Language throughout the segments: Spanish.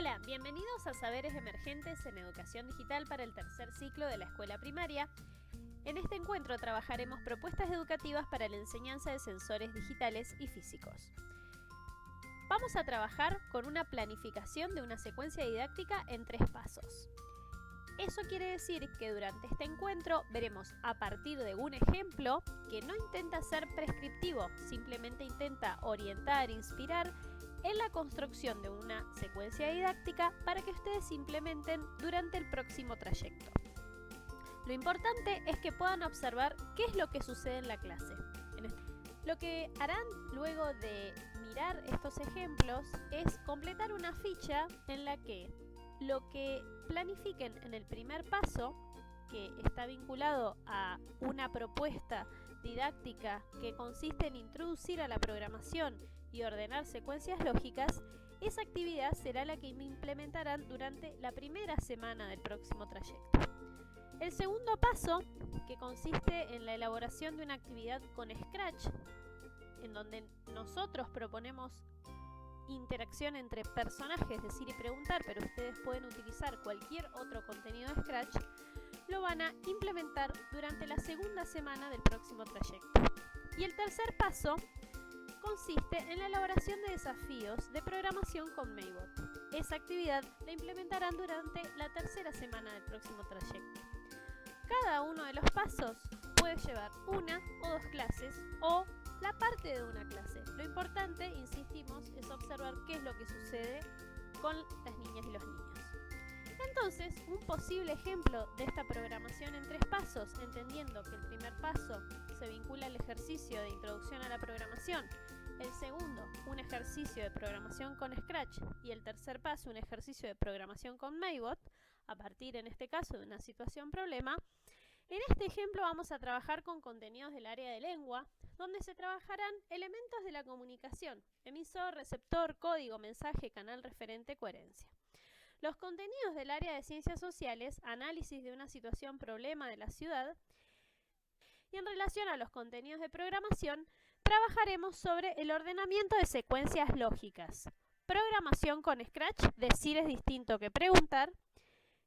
Hola, bienvenidos a Saberes Emergentes en Educación Digital para el tercer ciclo de la escuela primaria. En este encuentro trabajaremos propuestas educativas para la enseñanza de sensores digitales y físicos. Vamos a trabajar con una planificación de una secuencia didáctica en 3 pasos. Eso quiere decir que durante este encuentro veremos a partir de un ejemplo que no intenta ser prescriptivo, simplemente intenta orientar, inspirar en la construcción de una secuencia didáctica para que ustedes implementen durante el próximo trayecto. Lo importante es que puedan observar qué es lo que sucede en la clase. Lo que harán luego de mirar estos ejemplos es completar una ficha en la que lo que planifiquen en el primer paso, que está vinculado a una propuesta didáctica que consiste en introducir a la programación y ordenar secuencias lógicas, esa actividad será la que implementarán durante la primera semana del próximo trayecto. El segundo paso, que consiste en la elaboración de una actividad con Scratch, en donde nosotros proponemos interacción entre personajes, decir y preguntar, pero ustedes pueden utilizar cualquier otro contenido de Scratch, lo van a implementar durante la segunda semana del próximo trayecto. Y el tercer paso consiste en la elaboración de desafíos de programación con Maybot. Esa actividad la implementarán durante la tercera semana del próximo trayecto. Cada uno de los pasos puede llevar una o 2 clases o la parte de una clase. Lo importante, insistimos, es observar qué es lo que sucede con las niñas y los niños. Entonces, un posible ejemplo de esta programación en 3 pasos, entendiendo que el primer paso se vincula al ejercicio de introducción a la programación, el segundo, un ejercicio de programación con Scratch, y el tercer paso, un ejercicio de programación con Maybot, a partir, en este caso, de una situación problema. En este ejemplo vamos a trabajar con contenidos del área de lengua, donde se trabajarán elementos de la comunicación: emisor, receptor, código, mensaje, canal referente, coherencia. Los contenidos del área de ciencias sociales, análisis de una situación problema de la ciudad. Y en relación a los contenidos de programación, trabajaremos sobre el ordenamiento de secuencias lógicas, programación con Scratch, decir es distinto que preguntar,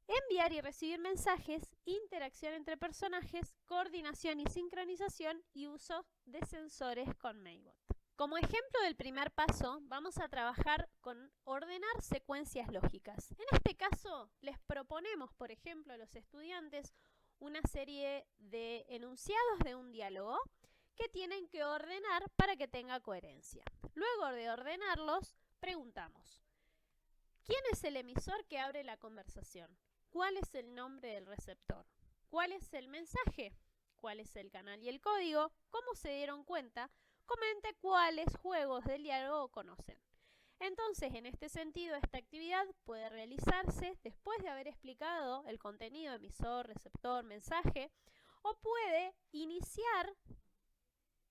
enviar y recibir mensajes, interacción entre personajes, coordinación y sincronización y uso de sensores con Maybot. Como ejemplo del primer paso, vamos a trabajar con ordenar secuencias lógicas. En este caso, les proponemos, por ejemplo, a los estudiantes una serie de enunciados de un diálogo que tienen que ordenar para que tenga coherencia. Luego de ordenarlos, preguntamos: ¿quién es el emisor que abre la conversación? ¿Cuál es el nombre del receptor? ¿Cuál es el mensaje? ¿Cuál es el canal y el código? ¿Cómo se dieron cuenta? Comente cuáles juegos del diálogo conocen. Entonces, en este sentido, esta actividad puede realizarse después de haber explicado el contenido emisor, receptor, mensaje, o puede iniciar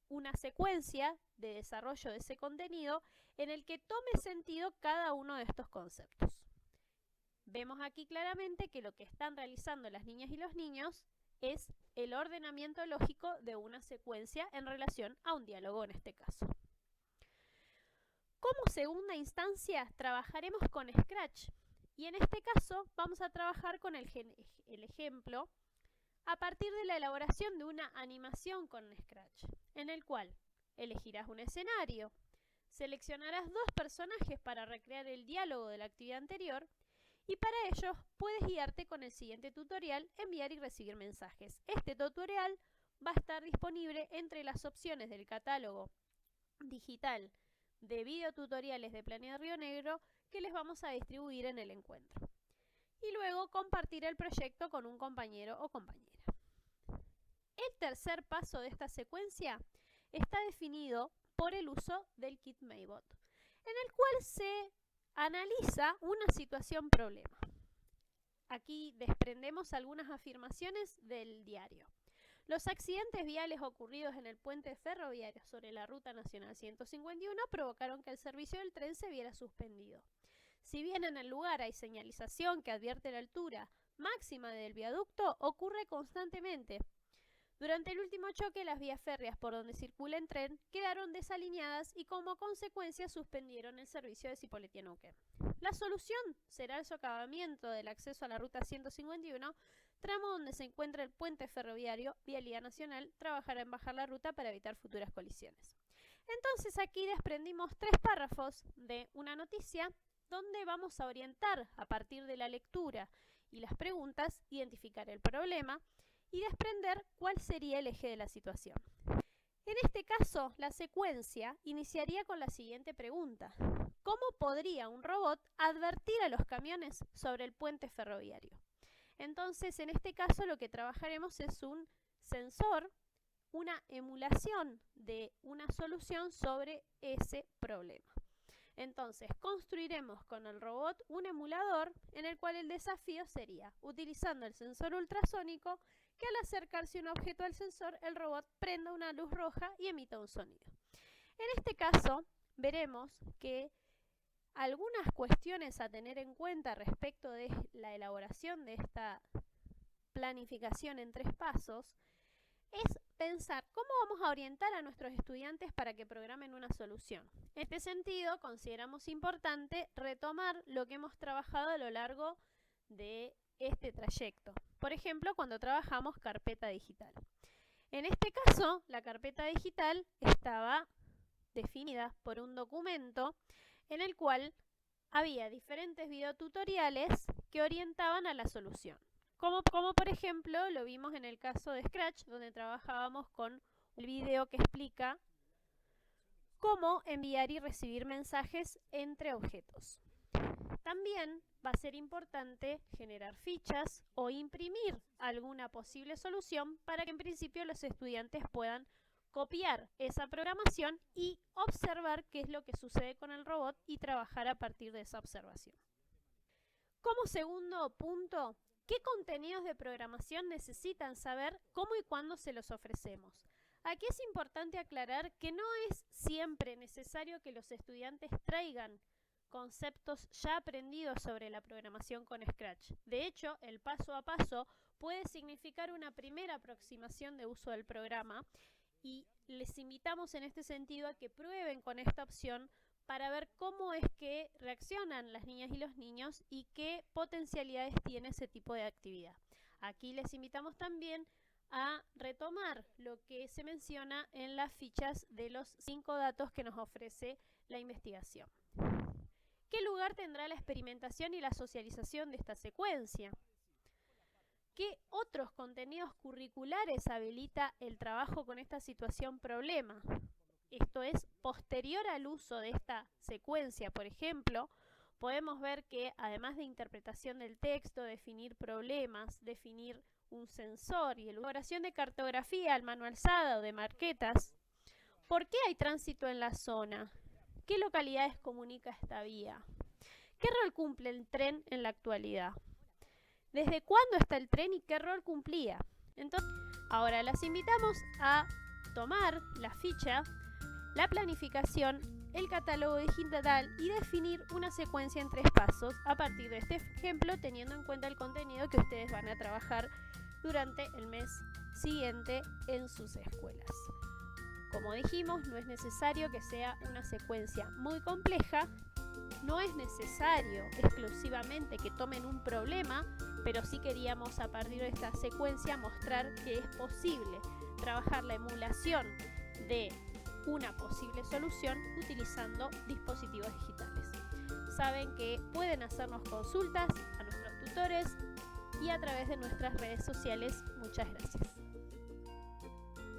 una secuencia de desarrollo de ese contenido en el que tome sentido cada uno de estos conceptos. Vemos aquí claramente que lo que están realizando las niñas y los niños es el ordenamiento lógico de una secuencia en relación a un diálogo en este caso. Como segunda instancia trabajaremos con Scratch, y en este caso vamos a trabajar con el ejemplo a partir de la elaboración de una animación con Scratch, en el cual elegirás un escenario, seleccionarás 2 personajes para recrear el diálogo de la actividad anterior, y para ello puedes guiarte con el siguiente tutorial: enviar y recibir mensajes. Este tutorial va a estar disponible entre las opciones del catálogo digital de videotutoriales de Planea Río Negro que les vamos a distribuir en el encuentro. Y luego compartir el proyecto con un compañero o compañera. El tercer paso de esta secuencia está definido por el uso del kit Maybot, en el cual se analiza una situación problema. Aquí desprendemos algunas afirmaciones del diario. Los accidentes viales ocurridos en el puente ferroviario sobre la Ruta Nacional 151 provocaron que el servicio del tren se viera suspendido. Si bien en el lugar hay señalización que advierte la altura máxima del viaducto, ocurre constantemente. Durante el último choque, las vías férreas por donde circula el tren quedaron desalineadas y como consecuencia suspendieron el servicio de Cipolletti-Neuquén. La solución será el socavamiento del acceso a la ruta 151, tramo donde se encuentra el puente ferroviario. Vialidad Nacional trabajará en bajar la ruta para evitar futuras colisiones. Entonces aquí desprendimos 3 párrafos de una noticia donde vamos a orientar a partir de la lectura y las preguntas, identificar el problema y desprender cuál sería el eje de la situación. En este caso, la secuencia iniciaría con la siguiente pregunta: ¿cómo podría un robot advertir a los camiones sobre el puente ferroviario? Entonces, en este caso, lo que trabajaremos es un sensor, una emulación de una solución sobre ese problema. Entonces, construiremos con el robot un emulador en el cual el desafío sería, utilizando el sensor ultrasónico, que al acercarse un objeto al sensor, el robot prenda una luz roja y emita un sonido. En este caso, veremos que algunas cuestiones a tener en cuenta respecto de la elaboración de esta planificación en 3 pasos es pensar cómo vamos a orientar a nuestros estudiantes para que programen una solución. En este sentido, consideramos importante retomar lo que hemos trabajado a lo largo de este trayecto. Por ejemplo, cuando trabajamos carpeta digital. En este caso, la carpeta digital estaba definida por un documento en el cual había diferentes videotutoriales que orientaban a la solución. Como por ejemplo lo vimos en el caso de Scratch, donde trabajábamos con el video que explica cómo enviar y recibir mensajes entre objetos. También va a ser importante generar fichas o imprimir alguna posible solución para que en principio los estudiantes puedan copiar esa programación y observar qué es lo que sucede con el robot y trabajar a partir de esa observación. Como segundo punto, ¿qué contenidos de programación necesitan saber, cómo y cuándo se los ofrecemos? Aquí es importante aclarar que no es siempre necesario que los estudiantes traigan conceptos ya aprendidos sobre la programación con Scratch. De hecho, el paso a paso puede significar una primera aproximación de uso del programa y les invitamos en este sentido a que prueben con esta opción para ver cómo es que reaccionan las niñas y los niños y qué potencialidades tiene ese tipo de actividad. Aquí les invitamos también a retomar lo que se menciona en las fichas de los 5 datos que nos ofrece la investigación. ¿Qué lugar tendrá la experimentación y la socialización de esta secuencia? ¿Qué otros contenidos curriculares habilita el trabajo con esta situación problema? Esto es, posterior al uso de esta secuencia, por ejemplo, podemos ver que además de interpretación del texto, definir problemas, definir un sensor y elaboración de cartografía al mano alzada o de marquetas, ¿por qué hay tránsito en la zona? ¿Qué localidades comunica esta vía? ¿Qué rol cumple el tren en la actualidad? ¿Desde cuándo está el tren y qué rol cumplía? Entonces, ahora las invitamos a tomar la ficha, la planificación, el catálogo digital y definir una secuencia en 3 pasos a partir de este ejemplo, teniendo en cuenta el contenido que ustedes van a trabajar durante el mes siguiente en sus escuelas. Como dijimos, no es necesario que sea una secuencia muy compleja, no es necesario exclusivamente que tomen un problema, pero sí queríamos a partir de esta secuencia mostrar que es posible trabajar la emulación de una posible solución utilizando dispositivos digitales. Saben que pueden hacernos consultas a nuestros tutores y a través de nuestras redes sociales. Muchas gracias.